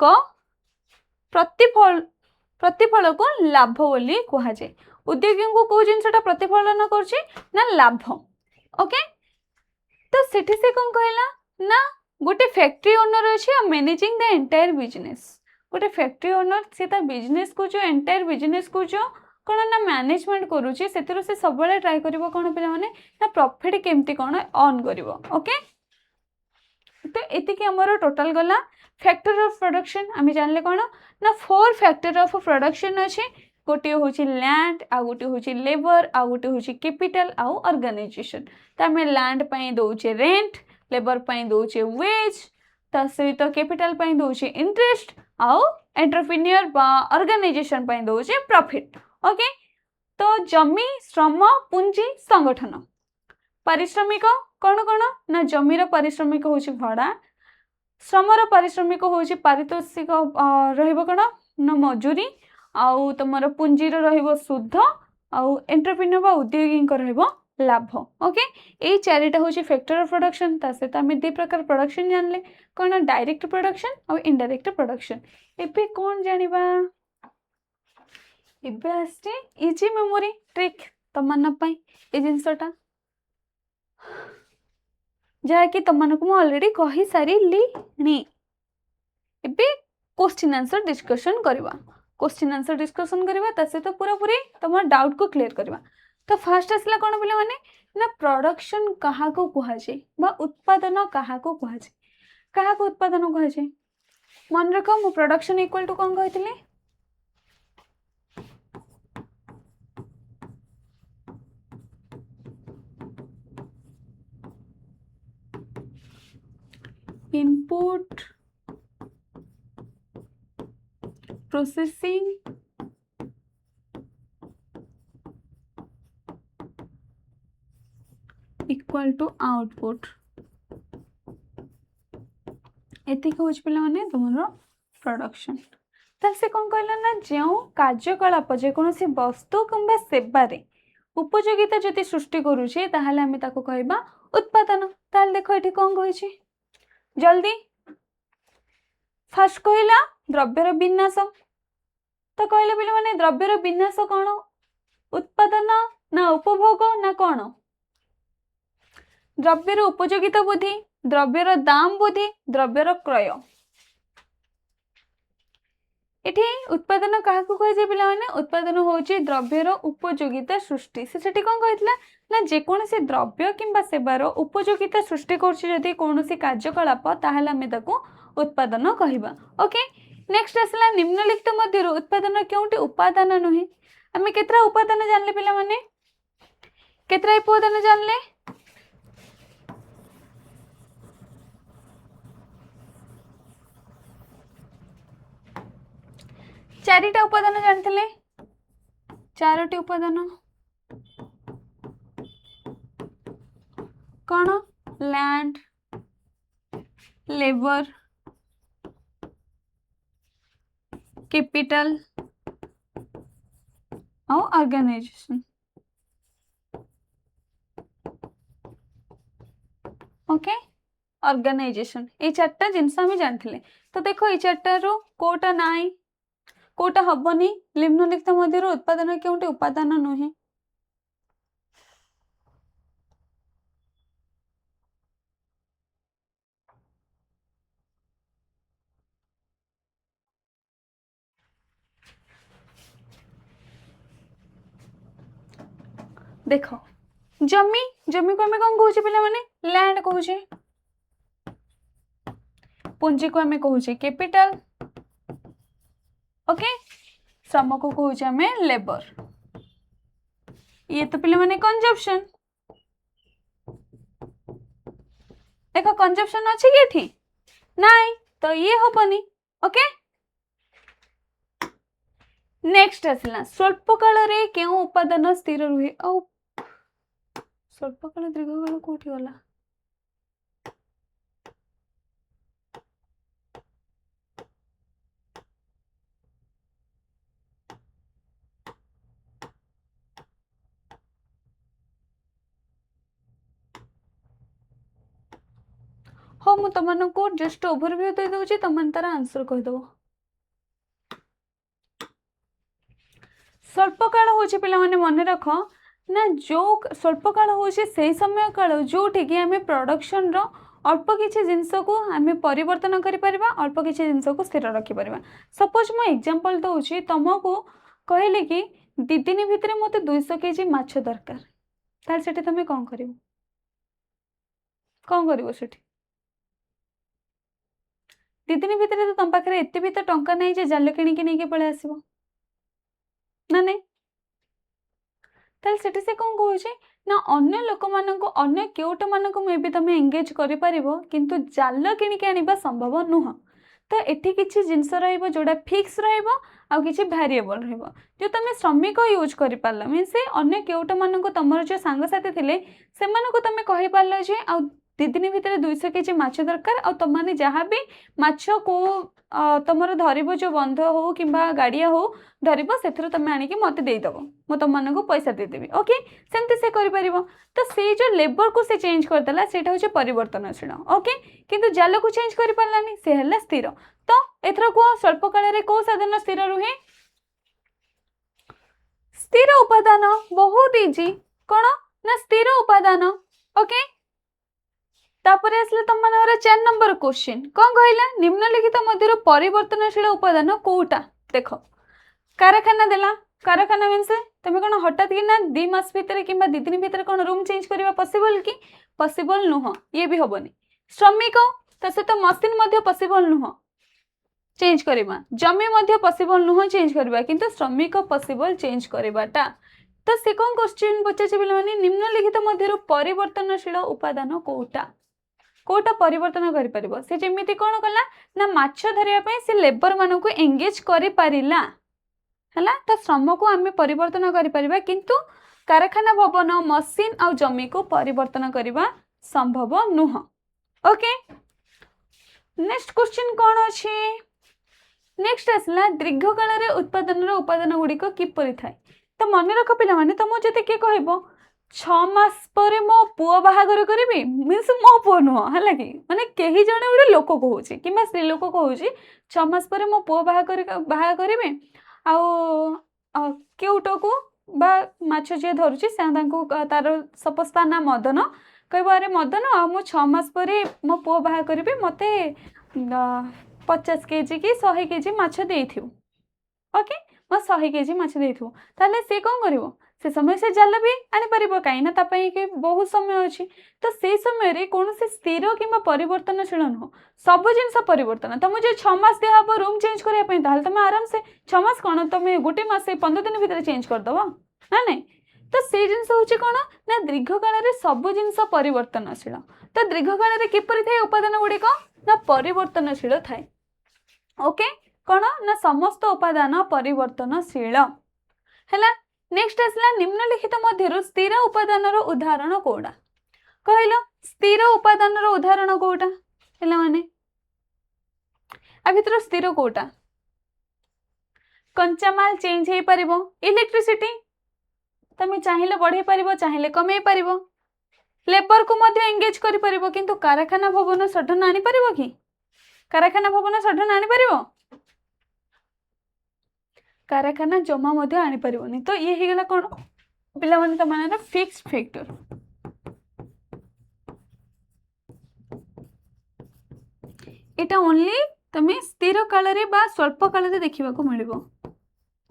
प्रतिफल को लाभ बोली कहा जाए। उद्योगी को को जिनसटा प्रतिफलन करछि ना लाभ। ओके तो सेठी से कोन कहला ना गोटे फैक्ट्री ओनर अछि मैनेजिंग द एंटायर बिजनेस। गोटे फैक्ट्री ओनर से बिजनेस को जो एंटायर बिजनेस को जो कौन ना मैनेजमेंट करुच्ची से सब ट्राए कर कौन पे ना प्रॉफिट केमती कौन अर्न कर। ओके तो ये आमर टोटल गला फैक्टर ऑफ प्रोडक्शन आम जानले कौन ना 4 फैक्टर ऑफ प्रोडक्शन अच्छे गोटे हूँ लैंड आ गोटे हूँ लेबर आ गोटे हूँ कैपिटल आउ ऑर्गेनाइजेशन। तो आम लैंड पाई दौचे रेंट लेबर पाई दौचे वेज ता सहित कैपिटल पाई दौचे इंटरेस्ट आउ एंटरप्रेन्योर बा ऑर्गेनाइजेशन पाई दौचे प्रॉफिट। ओके तो जमी श्रम पूंजी संगठन पारिश्रमिक कौन कौन ना जमीर पारिश्रमिक हूँ भड़ा श्रमर पारिश्रमिक हूँ पारितोषिक रहिबो कौन ना मजूरी आउ तुमर पूंजीर रहिबो शुद्ध आउ एंटरप्रेन्योर बा उद्योगी रहिबो लाभ। ओके ये चारिटा हूँ फैक्टर ऑफ प्रोडक्शन ता सहित आम 2 प्रकार प्रोडक्शन जानले कौन डायरेक्ट प्रोडक्शन और इनडायरेक्ट प्रोडक्शन। एबे कौन जानिबा एबे आस्ते इजी मेमोरी ट्रिक तमन पई ए जिंसटा जहा कि तमन को ऑलरेडी कहि सारिली नी। एबे क्वेश्चन आंसर डिस्कशन करबा ता सहित पूरा पूरी तमर डाउट को क्लियर करबा। तो फर्स्ट आसला कौन पिला माने ना प्रोडक्शन कहा को कहा जाए बा उत्पादन कहा को कहा जाए कहा को उत्पादन कहा जाए मन रख मु प्रोडक्शन इक्वल टू कौन कहथिले input processing equal to output एति हूँ पे तुम प्रोडक्शन। तो से कौन कहला ना जो कार्यकलाप जेकोसी वस्तु किंबा सेवारे उपयोगिता जदि सृष्टि करुचे ताहले आमे ताको कहबा उत्पादन। ताहले देखो एठी कौन कहिछि जल्दी फर्स्ट कहला द्रव्यर विनाश तो कहले पिले माने द्रव्यर विनाश कौन उत्पादन ना उपभोग ना कौन द्रव्यर उपयोगिता बुद्धि द्रव्यर दाम बुद्धि द्रव्यर क्रय। एठी उत्पादन कहा को कह जे पिला माने उत्पादन होची द्रव्यर उपयोगिता सृष्टि से कौन कहथिला ना जेकोसी द्रव्य किंबा सेवार उपयोगिता सृष्टि करछि जदि कोनोसी कार्यकलाप ताहले आमे ताको उत्पादन कहिबा। ओके नेक्स्ट आसला निम्नलिखित मध्यरु उत्पादन केउटी उपादान नहे आमे केतरा उपादान जानले पिला माने केतरा उपादान जानले चारिटा उपादान जानथिले 4टी उपादान कौन लैंड लेबर कैपिटल और ऑर्गेनाइजेशन। ओके ऑर्गेनाइजेशन ये चार्टा जिनस आम जानी। तो देख ये चार्टार कोटा नाई कोटा हबनी निम्नलिखित मध्य उत्पादन केउंटे उपादान नुहे। देख जमी जमी को आम कौन कहे पे मैंने लैंड कहे पूंजी को आम कहे कैपिटल ओके श्रम को कहे आम लेबर ये तो पे मैंने कंजप्शन देख कंजप्शन अच्छी कि एठी नाई तो ये हबनी ओके नेक्स्ट आसला स्वल्प काल रे केउ उपादान स्थिर रुहे औ स्वल्प काल दीर्घ काल कोठी गला हाँ मु तुमको जस्ट ओवरव्यू दे दूची तुम तार आंसर कहीदेव। स्वल्पकाल हूँ पे मन रख ना जो स्वल्पकाल हूँ से समय काल जोटि कि आम प्रोडक्शन रो अल्प किसी जिनस को आम परिवर्तन करें अल्प किसी जिनस को स्थिर रखिपर। सपोज मु एग्जांपल दूसरी तुमको कहले कि दी दिन भितर मत 200 केजी माछ दरकार ताल से तुम कौन कर दी दिन भितर तो तुम पाखे एत भी तो टंका नहीं जे जाल किणिकी नहीं पलि आस ना नहीं ताल सेठी से कौन कहे ना अन्य लोक मानक अन्य केउट मानक मे भी तुम एंगेज कर किंतु जाल किणिकी आनिबा संभव नुह। तो एठी किछि जिनस रहइबो जोडा फिक्स रहइबो आ किछि वेरिएबल रहइबो जो तुम श्रमिक यूज कर पारल मीन से अन्य केउट मानक तमर जो सांगसाथी थिले से मानक तुम कहि पारल जे आ दी दिन भितर 200 केजी माछ दरकार आ तुम माने जहाँ भी माछ को तुमर धरिबो जो बंध हो किंबा गाड़िया हो धरिबो सेथरो तुम आनिकी मते देइदबो मु तुम मानक पैसा देदेबी ओके सेमती से करि परिबो। तो से जो लेबर को से चेंज करदेला सेटा होचे परिवर्तनशील ओके किंतु जाल को चेंज करि पारलानी से हला स्थिर। तो एथरो को स्वल्प काल रे को साधन स्थिर रुहे स्थिर उपादान बहुत इजी कौन ना स्थिर उपादान ओके। तापर आसले तुम मानकर 4 नंबर क्वेश्चन कौन कहला निम्नलिखित मध्य परिवर्तनशील उपादान कोटा देख कारखाना देला कारखाना मीन्स तुम कौन हठात कि ना 2 मास भितर कि 2 दिन भितर कौन रूम चेंज करवा पॉसिबल कि पॉसिबल नुह ये भी हबनी। श्रमिक तो सहित मशीन पॉसिबल नुह चेंज करवा जमी पॉसिबल नुह चेंज करवा किंतु श्रमिक पॉसिबल चेंज करवाटा। तो से कौन क्वेश्चन पचारे पे निम्नलिखित मध्य परिवर्तनशील उपादान कोटा कोटा परिवर्तन कर से जमी कौन कला ना माछ धरिया से लेबर मान को एंगेज कर पारिला है तो श्रम को आम परिवर्तन कर किंतु कारखाना भवन मशीन आ जमी को परिवर्तन करने संभव नुह ओके। नेक्स्ट क्वेश्चन कौन अच्छे नेक्स्ट आसला दीर्घ काल उत्पादन उपादान गुड़िक किपरि थाए। तो मन रख पे तुम जब किए कह 6 मास पर मो पुओ बाहागर करी मीन्स मो पुओ नुह है कि माने कहीं जड़े गोटे लोक कहूँ कि स्त्री लोक कहूँ 6 मास पर मो पुओ बाहा करी केउट को बा माछ जी धरुची से तार सपोज ता ना मदन कह अरे मदन आ मु 6 मास पर मो पुओ बाहा करी मत 50 केजी कि 100 केजी माछ देथु ओके मैं 100 केजी माछ देथु ताले से कौन करिवो से समय से जाल भी आनीपर कहीं बहुत समय अच्छी। तो से समय कौन से स्थिर कि परिवर्तनशील नुह सब जिन परिवर्तन तुम जो 6 मास दिहब रूम चेंज करने तुम आराम से 6 मास कौन तुम गोटे मास 15 दिन भितर चेंज करदब ना नहीं। तो से जिनस हूँ कौन ना दीर्घ काल सब जिन परिवर्तनशील। तो दीर्घ काल किपर थे उपादान गुड़िक ना परिवर्तनशील थाए ओके कौन ना समस्त उपादान परिवर्तनशील है। नेक्स्ट आसला निम्नलिखित मध्य स्थिर उपादान उदाहरण कौटा कहल स्थिर उपादान उदाहरण कौटा पे आ भर स्थिर कौटा कंचामाल चेंज हो पार इलेक्ट्रिसिटी तुम चाहिए बढ़े पार चाहिए कमे पार लेबर को एंगेज कर पार किंतु कारखाना भवन सडन आनी पार कि कारखाना भवन सडन आनी पार कारखाना जमा आनी पारनी तो ये होगा कौन पिला माने तमाने फिक्स्ड फैक्टर इटा ओनली तमें स्थिर काल बा स्वल्प काल देखा मिल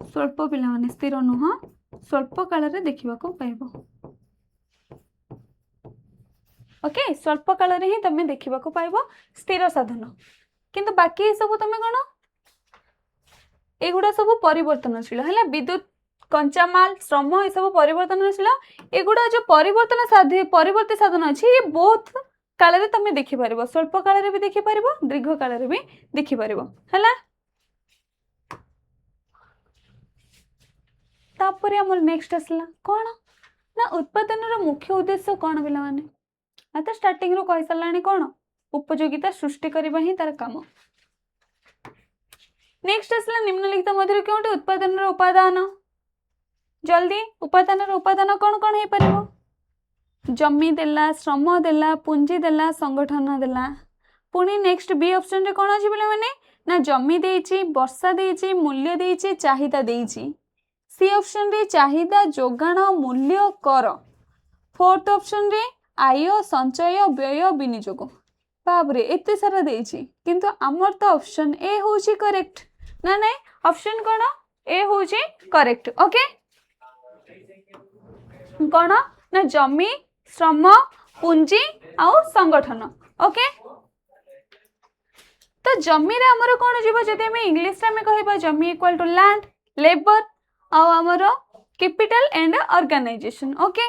स्वल्प पिला माने स्थिर नुह स्वल्प काल देखा पाइब ओके स्वल्प काल ही तमें देखा पाइब स्थिर साधन किंतु बाकी सब तुम कौन एगुड़ा सब परिवर्तनशील है विद्युत कंचामाल श्रम ये सब परिवर्तनशील एगुड़ा जो परिवर्ती साधन अच्छी ये बहुत काल तुम देखिपार स्वल्प काल भी देखिपार दीर्घ काल भी देखिपार है तापर आमर नेक्स्ट आसला कौन ना उत्पादन मुख्य उद्देश्य कौन पिला माने तो स्टार्टिंग रो कहि सरलानी कौन उपयोगिता सृष्टि करबा ही तार काम नेक्स्ट आसला निम्नलिखित मध्य क्योंटी उत्पादन उपादान जल्दी उपादान उपादान कौन कौन हो पार जमी देला श्रम देला पुंजी देला संगठन देला पुणी नेक्स्ट बी ऑप्शन रे कौन अच्छी पे ना जमी देइछि वर्षा देइछि मूल्य देइछि चाहिदा देइछि सी ऑप्शन रे चाहिदा जोगाण मूल्य कर फोर्थ ऑप्शन रे आय संचय व्यय विनियोग बाबरे एते सारा देइछि किंतु आमर तो ऑप्शन ए होछि करेक्ट ना नहीं ऑप्शन कौन ए होछि करेक्ट ओके कौन ना जमी श्रम पुंजी आउ संगठन ओके तो जमी रे हमर कौन जीव जदि हम इंग्लिश रे हम कहबा जमी इक्वल टू लैंड लेबर आउ हमर capital and organisation okay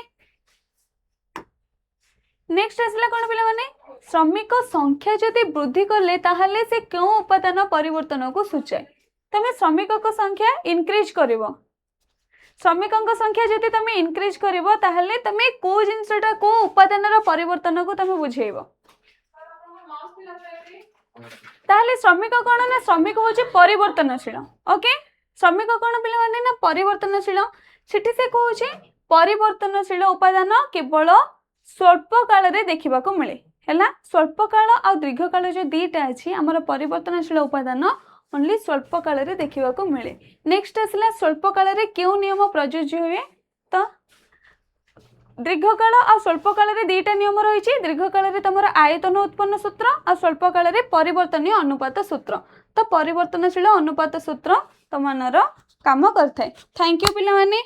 next आसला कौन पिला माने श्रमिक संख्या जदि वृद्धि कले ताहले से क्यों उपादान परिवर्तन को सूचाए तमे श्रमिक को संख्या इनक्रीज करिवो श्रमिक संख्या जदि तमे इनक्रीज करिवो ताहले तमे को जिंसटा को उपादान रो परिवर्तन को तमे बुझेइबो ताहले श्रमिक कोन ना श्रमिक होचे परिवर्तनशील ओके श्रमिक कोन पिला माने ना परिवर्तनशील सिटी से कहूचे परिवर्तनशील उपादान केवल स्वल्प काल रे देखा मिले है स्वल्प काल आ दीर्घ काल जो दीटा अच्छी आमर परिवर्तनशील उपादान ओनली स्वल्प काल रे देखा मिले नेक्स्ट आसला स्वल्प काल रे क्यों नियम प्रযোज्य हुए तो दीर्घ काल आ स्वल्प काल रे दीटा नियम रही दीर्घ काल रे तुम आयतन उत्पन्न सूत्र आ स्वल्प काल रे परिवर्तनीय अनुपात सूत्र तो परिवर्तनशील अनुपात सूत्र तुम काम करता है थैंक यू पिला माने।